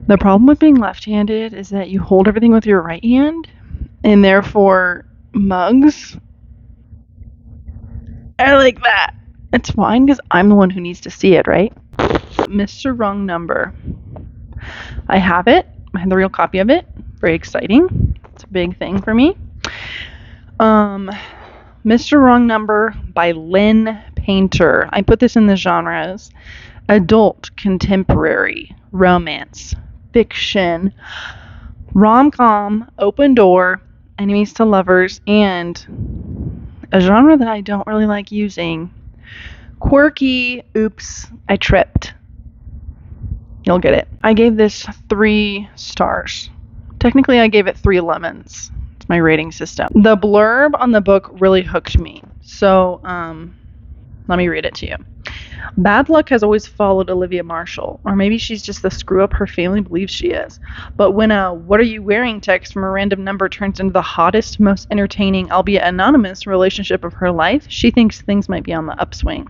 The problem with being left-handed is that you hold everything with your right hand, and therefore mugs are like that. It's fine because I'm the one who needs to see it, right? Mr. Wrong Number. I have it. I have the real copy of it. Very exciting. It's a big thing for me. Mr. Wrong Number by Lynn Painter. I put this in the genres: adult, contemporary, romance, fiction, rom-com, open door, enemies to lovers, and a genre that I don't really like using, quirky, oops, I tripped. You'll get it. I gave this 3 stars. Technically, I gave it 3 lemons. It's my rating system. The blurb on the book really hooked me. So, let me read it to you. Bad luck has always followed Olivia Marshall, or maybe she's just the screw-up her family believes she is. But when a "what are you wearing" text from a random number turns into the hottest, most entertaining, albeit anonymous, relationship of her life, she thinks things might be on the upswing.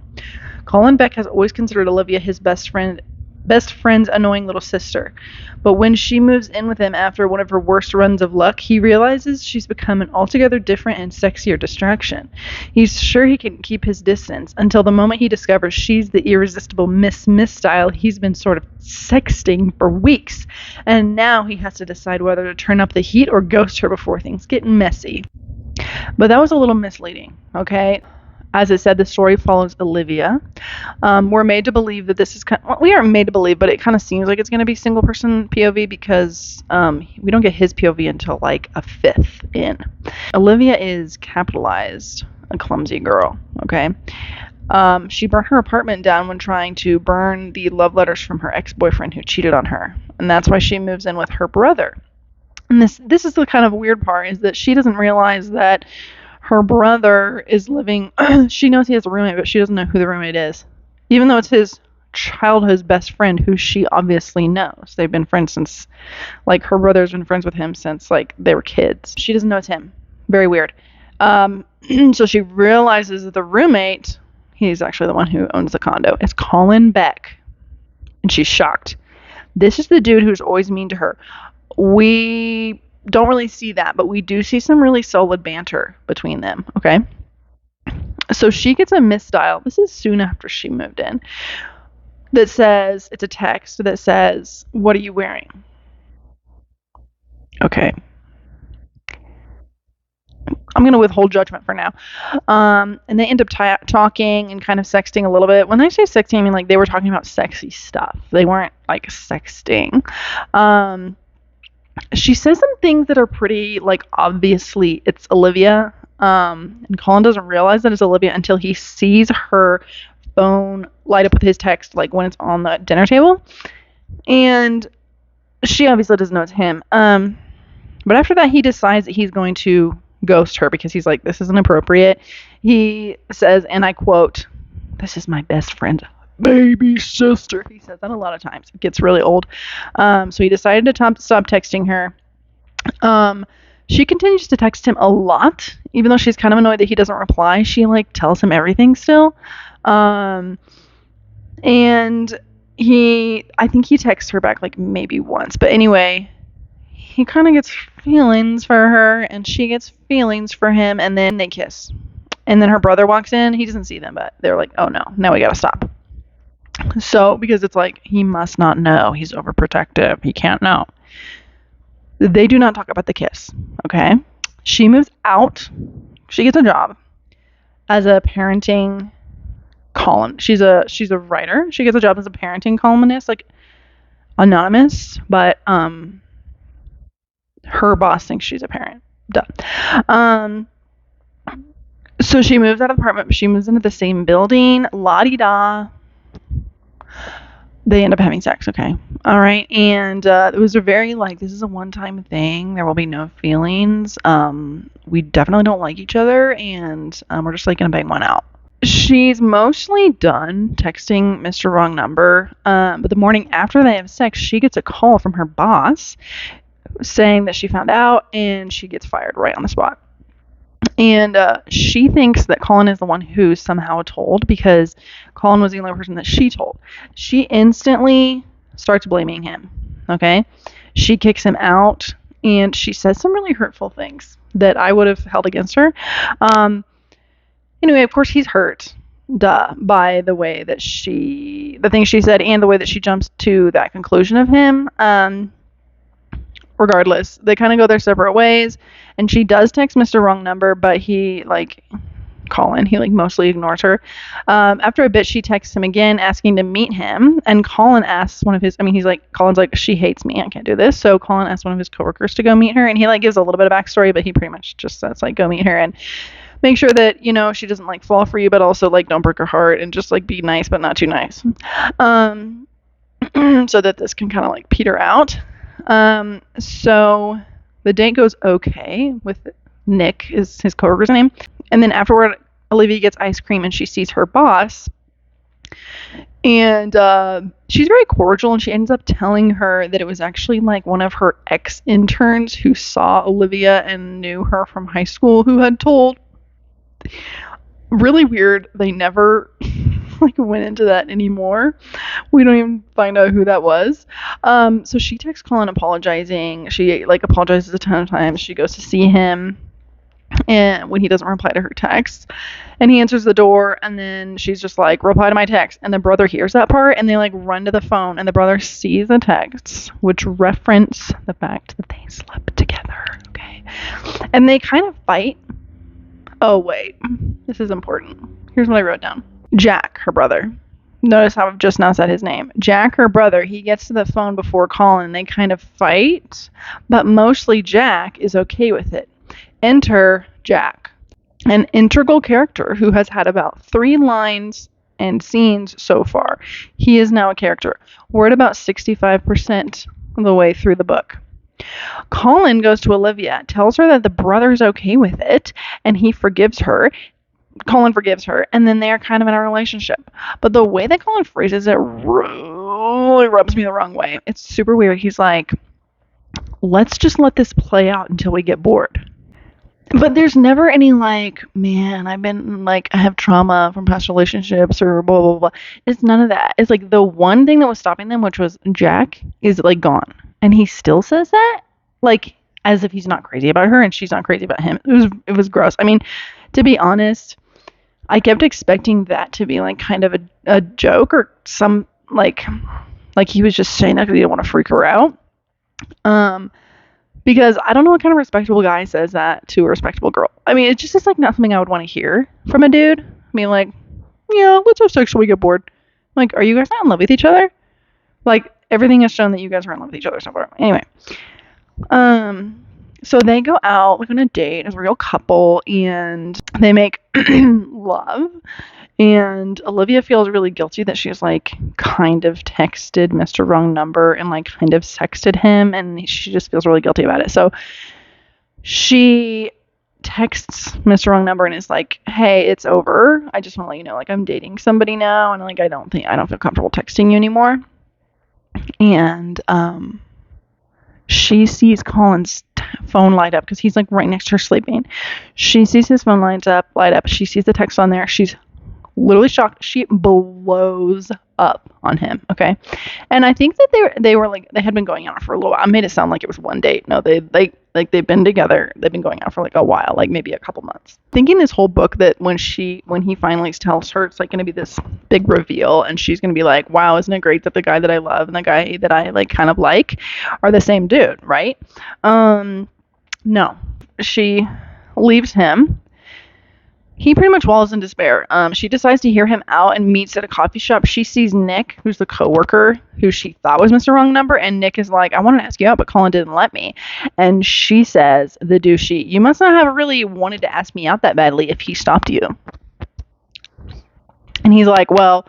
Colin Beck has always considered Olivia his best friend's annoying little sister. But when she moves in with him after one of her worst runs of luck, he realizes she's become an altogether different and sexier distraction. He's sure he can keep his distance until the moment he discovers she's the irresistible Miss style he's been sort of sexting for weeks. And now he has to decide whether to turn up the heat or ghost her before things get messy. But that was a little misleading, okay? As it said, the story follows Olivia. We're made to believe that this is we aren't made to believe, but it kind of seems like it's going to be single person POV because we don't get his POV until like a fifth in. Olivia is capitalized, a clumsy girl, okay? She burned her apartment down when trying to burn the love letters from her ex-boyfriend who cheated on her. And that's why she moves in with her brother. And this is the kind of weird part, is that she doesn't realize that her brother is living, she knows he has a roommate, but she doesn't know who the roommate is. Even though it's his childhood's best friend, who she obviously knows. They've been friends since, like, her brother's been friends with him since, like, they were kids. She doesn't know it's him. Very weird. So she realizes that the roommate, he's actually the one who owns the condo, is Colin Beck. And she's shocked. This is the dude who's always mean to her. We don't really see that, but we do see some really solid banter between them, okay? So she gets a misdial. This is soon after she moved in. That says, it's a text that says, "What are you wearing?" Okay. I'm going to withhold judgment for now. And they end up talking and kind of sexting a little bit. When I say sexting, I mean like they were talking about sexy stuff. They weren't like sexting. She says some things that are pretty, like, obviously it's Olivia. And Colin doesn't realize that it's Olivia until he sees her phone light up with his text, like, when it's on the dinner table. And she obviously doesn't know it's him. But after that, he decides that he's going to ghost her because he's like, this isn't appropriate. He says, and I quote, "This is my best friend baby sister." He says that a lot of times. It gets really old. So he decided to stop texting her. She continues to text him a lot, even though she's kind of annoyed that he doesn't reply. She, like, tells him everything still. And I think he texts her back, like, maybe once. But anyway, he kind of gets feelings for her, and she gets feelings for him, and then they kiss. And then her brother walks in. He doesn't see them, but they're like, oh no, now we gotta stop. So, because it's like, he must not know. He's overprotective. He can't know. They do not talk about the kiss, okay? She moves out. She gets a job as a parenting column. She's a writer. She gets a job as a parenting columnist, like, anonymous, but her boss thinks she's a parent. Duh. So she moves out of the apartment. She moves into the same building. La-di-da. They end up having sex, okay? All right. And it was a very, like, this is a one-time thing. There will be no feelings. We definitely don't like each other, and we're just, like, going to bang one out. She's mostly done texting Mr. Wrong Number, but the morning after they have sex, she gets a call from her boss saying that she found out, and she gets fired right on the spot. And she thinks that Colin is the one who somehow told, because Colin was the only person that she told. She instantly starts blaming him. okay? She kicks him out, and she says some really hurtful things that I would have held against her. Anyway, of course, he's hurt, by the way that the things she said, and the way that she jumps to that conclusion of him. Regardless, they kind of go their separate ways, and she does text Mr. Wrong Number, but he, Colin, he mostly ignores her. After a bit, she texts him again asking to meet him, and Colin asks Colin's like, she hates me, I can't do this. So Colin asks one of his coworkers to go meet her, and he gives a little bit of backstory, but he pretty much just says go meet her and make sure that she doesn't fall for you, but also don't break her heart, and just be nice but not too nice, so that this can kind of peter out. So the date goes okay with Nick, is his coworker's name. And then afterward, Olivia gets ice cream and she sees her boss. And she's very cordial, and she ends up telling her that it was actually one of her ex-interns who saw Olivia and knew her from high school who had told. Really weird. They never went into that anymore. We don't even find out who that was. So she texts Colin apologizing. She apologizes a ton of times. She goes to see him, and when he doesn't reply to her texts, and he answers the door, and then she's just reply to my text, and the brother hears that part, and they run to the phone, and the brother sees the texts, which reference the fact that they slept together. Okay, and they kind of fight. Oh wait, this is important. Here's what I wrote down. Jack, her brother. Notice how I've just now said his name. Jack, her brother, he gets to the phone before Colin, and they kind of fight, but mostly Jack is okay with it. Enter Jack, an integral character who has had about 3 lines and scenes so far. He is now a character. We're at about 65% of the way through the book. Colin goes to Olivia, tells her that the brother's okay with it, and he forgives her. Colin forgives her, and then they are kind of in a relationship. But the way that Colin phrases it really rubs me the wrong way. It's super weird. He's like, let's just let this play out until we get bored. But there's never any man, I've been I have trauma from past relationships or blah, blah, blah. It's none of that. It's the one thing that was stopping them, which was Jack, is gone. And he still says that, as if he's not crazy about her and she's not crazy about him. It was gross. I mean, to be honest, I kept expecting that to be kind of a joke or some he was just saying that because he didn't want to freak her out. Because I don't know what kind of respectable guy says that to a respectable girl. I mean, it just is not something I would want to hear from a dude. I mean, yeah, let's have sex till we get bored. Are you guys not in love with each other? Everything has shown that you guys are in love with each other so far. Anyway, so they go out on a date as a real couple, and they make love. And Olivia feels really guilty that she's kind of texted Mr. Wrong Number and kind of sexted him, and she just feels really guilty about it. So she texts Mr. Wrong Number and is like, hey, it's over. I just want to let you know I'm dating somebody now, and I don't feel comfortable texting you anymore. And she sees Colin's phone light up because he's right next to her sleeping. She sees his phone light up. She sees the text on there. She's literally shocked. She blows up on him. Okay, and I think that they had been going out for a little while. I made it sound like it was one date. No, they've been together. They've been going out for a while, maybe a couple months. Thinking this whole book that when he finally tells her, it's going to be this big reveal, and she's going to be like, wow, isn't it great that the guy that I love and the guy that I kind of are the same dude, right? No, she leaves him. He pretty much wallows in despair. She decides to hear him out and meets at a coffee shop. She sees Nick, who's the coworker who she thought was Mr. Wrong Number, and Nick is like, I wanted to ask you out, but Colin didn't let me. And she says, the douchey, you must not have really wanted to ask me out that badly if he stopped you. And he's like, well,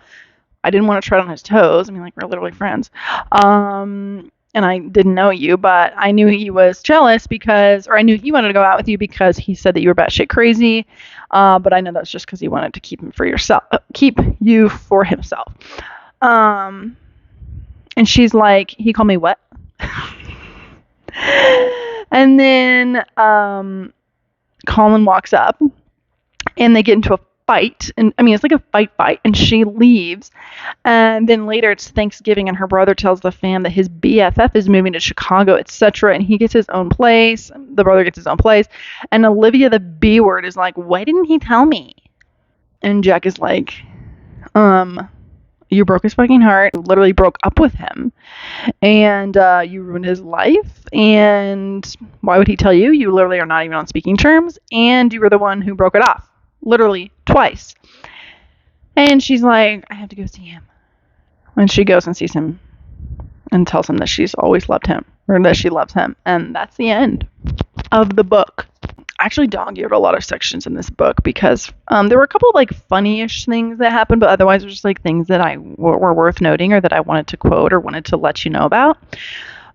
I didn't want to tread on his toes. I mean, we're literally friends. And I didn't know you, but I knew he was jealous I knew he wanted to go out with you because he said that you were batshit crazy. But I know that's just because he wanted to keep you for himself. And she's like, he called me what? And then Colin walks up, and they get into a fight. And I mean, it's like a fight, and she leaves. And then later it's Thanksgiving, and her brother tells the fam that his BFF is moving to Chicago, etc. And he gets his own place. The brother gets his own place. And Olivia, the B word, is like, why didn't he tell me? And Jack is like, you broke his fucking heart, you literally broke up with him, and you ruined his life, and why would he tell you? You literally are not even on speaking terms, and you were the one who broke it off, literally twice. And she's like, I have to go see him. And she goes and sees him and tells him that she's always loved him, or that she loves him, and that's the end of the book. I actually dog-eared a lot of sections in this book because there were a couple of like funny-ish things that happened, but otherwise it was just like things that were worth noting, or that I wanted to quote or wanted to let you know about.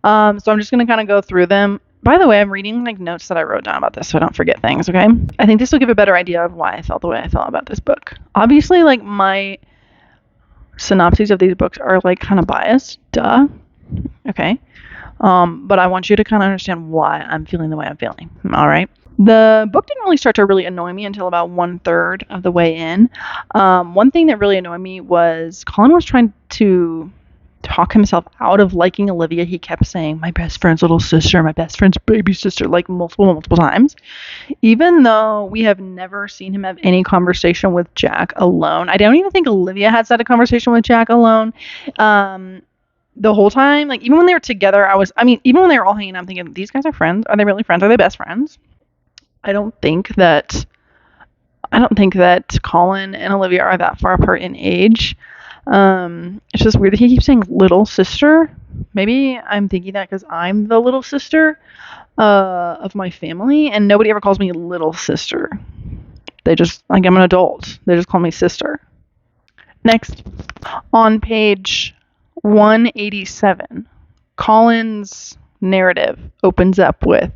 So I'm just going to kind of go through them. By the way, I'm reading like notes that I wrote down about this so I don't forget things, okay? I think this will give a better idea of why I felt the way I felt about this book. Obviously, like my synopses of these books are like kind of biased, duh, okay? But I want you to kind of understand why I'm feeling the way I'm feeling, all right? The book didn't really start to really annoy me until about 1/3 of the way in. One thing that really annoyed me was Colin was trying to talk himself out of liking Olivia. He kept saying, my best friend's little sister, my best friend's baby sister, like multiple times. Even though we have never seen him have any conversation with Jack alone. I don't even think Olivia has had a conversation with Jack alone. The whole time, like even when they were together, even when they were all hanging out, I'm thinking, these guys are friends. Are they really friends? Are they best friends? I don't think that Colin and Olivia are that far apart in age. It's just weird that he keeps saying little sister. Maybe I'm thinking that because I'm the little sister of my family, and nobody ever calls me little sister. They just, like, I'm an adult. They just call me sister. Next, on page 187, Colin's narrative opens up with,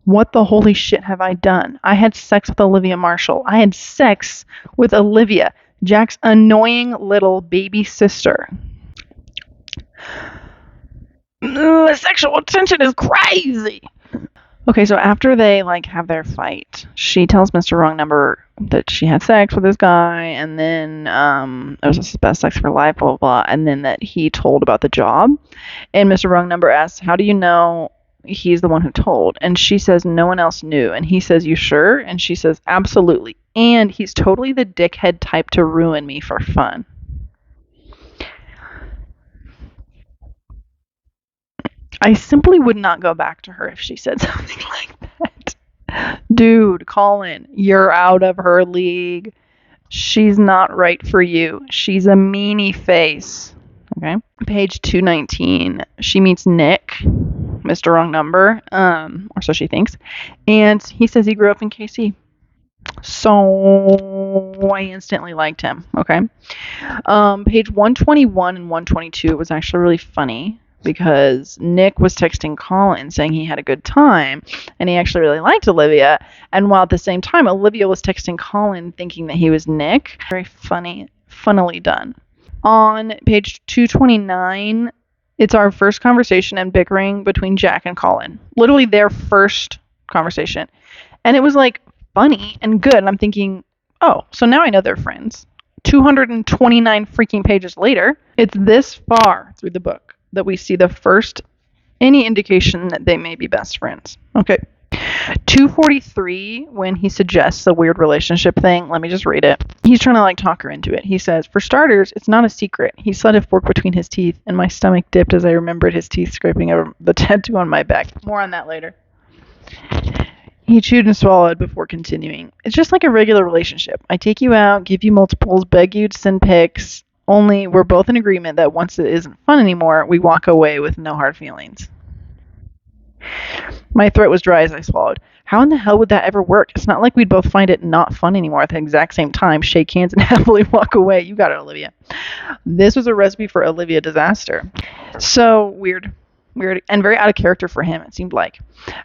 what the holy shit have I done? I had sex with Olivia Marshall. I had sex with Olivia, Jack's annoying little baby sister. The sexual tension is crazy. Okay, so after they like have their fight, she tells Mr. Wrong Number that she had sex with this guy, and then it was his best sex for life, blah, blah, blah, and then that he told about the job. And Mr. Wrong Number asks, how do you know he's the one who told? And she says, no one else knew. And he says, you sure? And she says, absolutely. And he's totally the dickhead type to ruin me for fun. I simply would not go back to her if she said something like that. Dude, Colin, you're out of her league. She's not right for you. She's a meanie face. Okay. Page 219. She meets Nick, Mr. Wrong Number, or so she thinks. And he says he grew up in KC. So I instantly liked him. Okay. Page 121 and 122 was actually really funny because Nick was texting Colin saying he had a good time and he actually really liked Olivia. And while at the same time, Olivia was texting Colin thinking that he was Nick. Very funny, funnily done. On page 229, it's our first conversation and bickering between Jack and Colin. Literally their first conversation. And it was like funny and good. And I'm thinking, oh, so now I know they're friends. 229 freaking pages later, it's this far through the book that we see the first any indication that they may be best friends. Okay. 243, when he suggests a weird relationship thing, let me just read it. He's trying to like talk her into it. He says, for starters, it's not a secret. He slid a fork between his teeth and my stomach dipped as I remembered his teeth scraping over the tattoo on my back. More on that later. He chewed and swallowed before continuing. It's just like a regular relationship. I take you out, give you multiples, beg you to send pics, only we're both in agreement that once it isn't fun anymore, we walk away with no hard feelings. My throat was dry as I swallowed. How in the hell would that ever work? It's not like we'd both find it not fun anymore at the exact same time, shake hands, and happily walk away. You got it, Olivia. This was a recipe for Olivia disaster. So weird, and very out of character for him, it seemed like.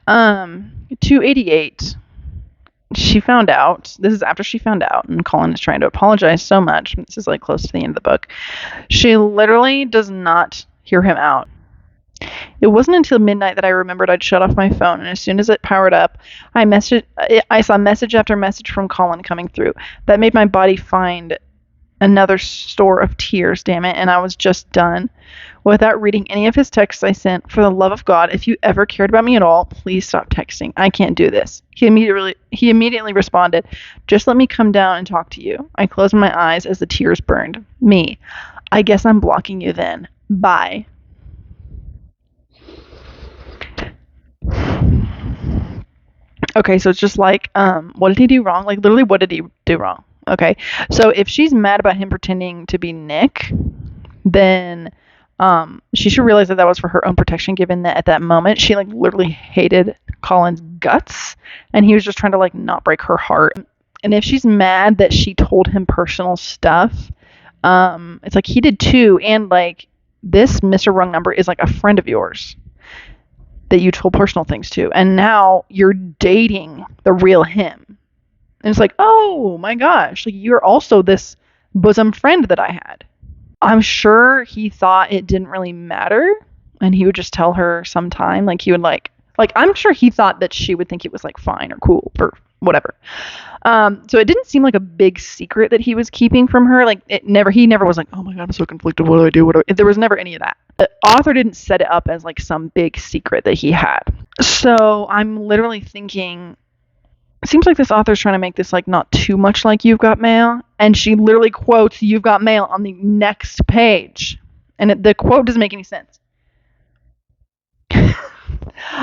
288. She found out. This is after she found out, and Colin is trying to apologize so much. This is like close to the end of the book. She literally does not hear him out. It wasn't until midnight that I remembered I'd shut off my phone, and as soon as it powered up, I saw message after message from Colin coming through. That made my body find another store of tears, damn it, and I was just done. Without reading any of his texts I sent, for the love of God, if you ever cared about me at all, please stop texting. I can't do this. He immediately responded, just let me come down and talk to you. I closed my eyes as the tears burned. Me. I guess I'm blocking you then. Bye. Okay, so it's just like, what did he do wrong? Like, literally, what did he do wrong? Okay, so if she's mad about him pretending to be Nick, then she should realize that that was for her own protection, given that at that moment she like literally hated Colin's guts, and he was just trying to like not break her heart. And if she's mad that she told him personal stuff, it's like he did too, and like this Mr. Wrong Number is like a friend of yours that you told personal things to, and now you're dating the real him. And it's like, oh my gosh, like you're also this bosom friend that I had. I'm sure he thought it didn't really matter, and he would just tell her sometime. Like he would like I'm sure he thought that she would think it was like fine or cool or whatever. So it didn't seem like a big secret that he was keeping from her. Like he never was like, oh my God, I'm so conflicted. What do I do? There was never any of that. The author didn't set it up as like some big secret that he had. So I'm literally thinking, it seems like this author's trying to make this like not too much like You've Got Mail, and she literally quotes You've Got Mail on the next page, and the quote doesn't make any sense.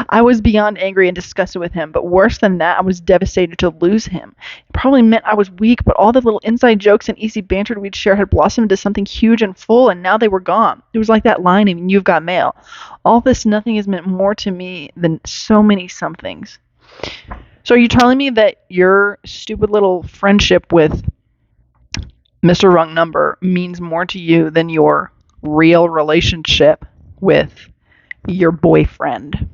I was beyond angry and disgusted with him, but worse than that, I was devastated to lose him. It probably meant I was weak, but all the little inside jokes and easy banter we'd share had blossomed into something huge and full, and now they were gone. It was like that line in You've Got Mail. All this nothing has meant more to me than so many somethings. So are you telling me that your stupid little friendship with Mr. Wrong Number means more to you than your real relationship with your boyfriend?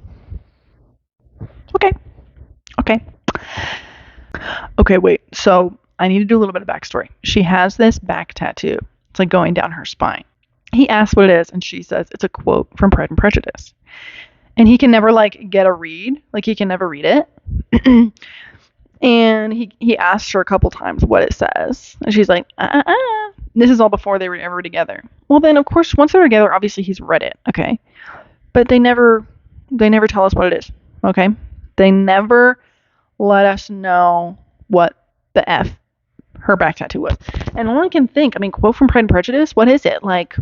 Okay, wait. So I need to do a little bit of backstory. She has this back tattoo. It's like going down her spine. He asks what it is, and she says it's a quote from Pride and Prejudice. And he can never like get a read. Like he can never read it. And he asked her a couple times what it says. And she's like, This is all before they were ever together. Well, then, of course, once they're together, obviously he's read it, okay? But they never tell us what it is, okay? They never let us know what the F her back tattoo was. And all I can think, I mean, quote from Pride and Prejudice, what is it? Like,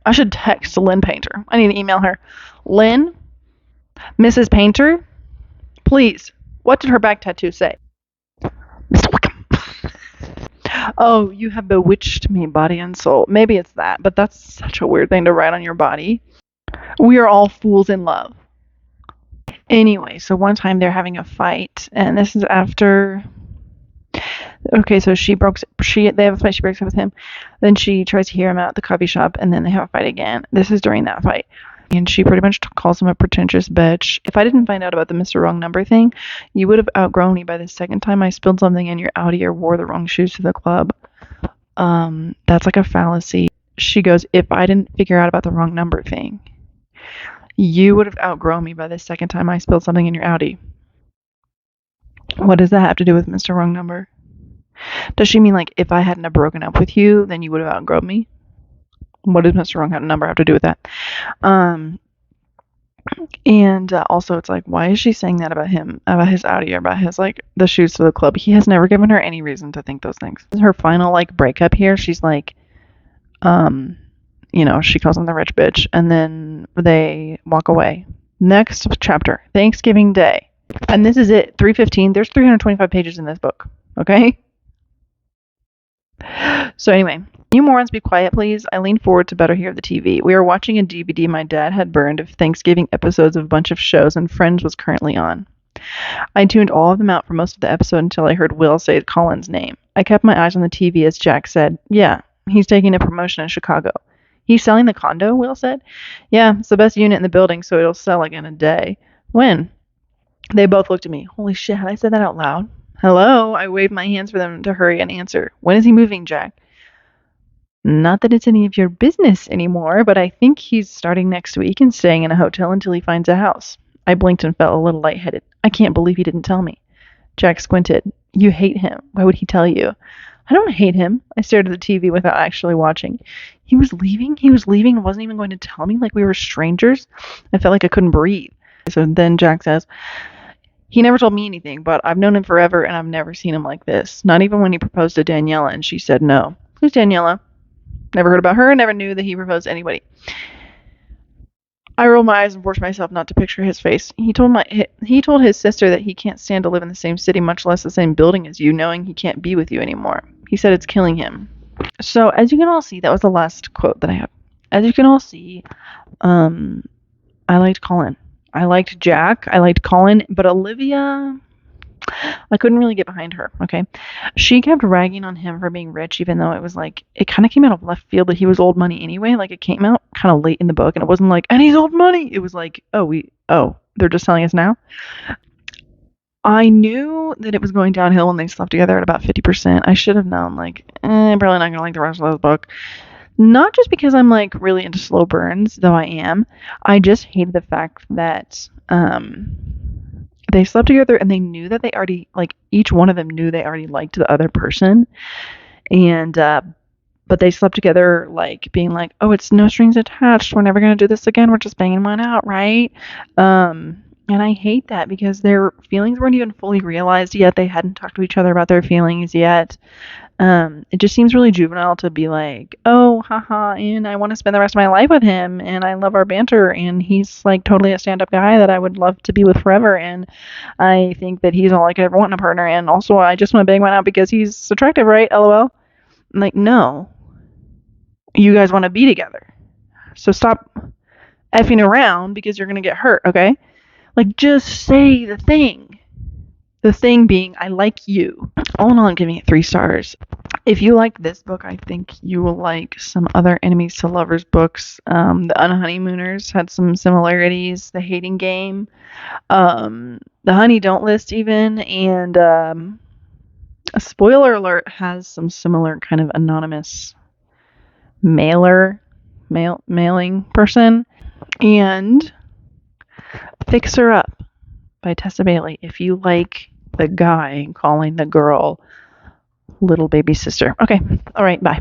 I should text Lynn Painter. I need to email her. Lynn, Mrs. Painter, please, what did her back tattoo say? Mr. Wickham. Oh, you have bewitched me, body and soul. Maybe it's that, but that's such a weird thing to write on your body. We are all fools in love. Anyway, so one time they're having a fight, and this is after. Okay, so they have a fight. She breaks up with him. Then she tries to hear him out at the coffee shop, and then they have a fight again. This is during that fight. And she pretty much calls him a pretentious bitch. If I didn't find out about the Mr. Wrong Number thing, you would have outgrown me by the second time I spilled something in your Audi or wore the wrong shoes to the club. That's like a fallacy. She goes, if I didn't figure out about the wrong number thing, you would have outgrown me by the second time I spilled something in your Audi. What does that have to do with Mr. Wrong Number? Does she mean like if I hadn't have broken up with you, then you would have outgrown me? What does Mr. Wrong Number have to do with that? And also it's like, why is she saying that about him, about his Audi, or about his like the shoes to the club? He has never given her any reason to think those things. Her final like breakup here, she's like, she calls him the rich bitch, and then they walk away. Next chapter, Thanksgiving Day. And this is it, 315. There's 325 pages in this book, okay? So anyway, you morons be quiet, please. I leaned forward to better hear the TV. We were watching a DVD my dad had burned of Thanksgiving episodes of a bunch of shows, and Friends was currently on. I tuned all of them out for most of the episode until I heard Will say Colin's name. I kept my eyes on the TV as Jack said, yeah, he's taking a promotion in Chicago. He's selling the condo, Will said. Yeah, it's the best unit in the building, so it'll sell like in a day. When? They both looked at me. Holy shit, had I said that out loud? Hello? I waved my hands for them to hurry and answer. When is he moving, Jack? Not that it's any of your business anymore, but I think he's starting next week and staying in a hotel until he finds a house. I blinked and felt a little lightheaded. I can't believe he didn't tell me. Jack squinted. You hate him. Why would he tell you? I don't hate him. I stared at the TV without actually watching. He was leaving? He was leaving and wasn't even going to tell me like we were strangers? I felt like I couldn't breathe. So then Jack says, he never told me anything, but I've known him forever and I've never seen him like this. Not even when he proposed to Daniela and she said no. Who's Daniela? Never heard about her, never knew that he proposed to anybody. I rolled my eyes and forced myself not to picture his face. He told his sister that he can't stand to live in the same city, much less the same building as you, knowing he can't be with you anymore. He said it's killing him. So as you can all see, that was the last quote that I have. As you can all see, I liked Colin. I liked Jack. I liked Colin, but Olivia, I couldn't really get behind her, okay? She kept ragging on him for being rich, even though it was like, it kind of came out of left field that he was old money anyway. Like, it came out kind of late in the book, and it wasn't like, and he's old money. It was like, they're just telling us now. I knew that it was going downhill when they slept together at about 50%. I should have known, like, I'm probably not going to like the rest of this book. Not just because I'm, like, really into slow burns, though I am. I just hated the fact that, they slept together and they knew that they already, like, each one of them knew they already liked the other person. And, but they slept together, like, being like, oh, it's no strings attached. We're never going to do this again. We're just banging one out, right? And I hate that because their feelings weren't even fully realized yet. They hadn't talked to each other about their feelings yet. It just seems really juvenile to be like, oh, haha, and I want to spend the rest of my life with him, and I love our banter, and he's like totally a stand-up guy that I would love to be with forever, and I think that he's all I could ever want in a partner, and also I just want to bang one out because he's attractive, right? LOL. I'm like, no, you guys want to be together, so stop effing around because you're gonna get hurt, okay? Like, just say the thing. The thing being, I like you. All in all, I'm giving it 3 stars. If you like this book, I think you will like some other Enemies to Lovers books. The Unhoneymooners had some similarities. The Hating Game. The Honey Don't List even. And a spoiler alert has some similar kind of anonymous mailing person. And Fix Her Up by Tessa Bailey. If you like the guy calling the girl little baby sister. Okay. All right. Bye.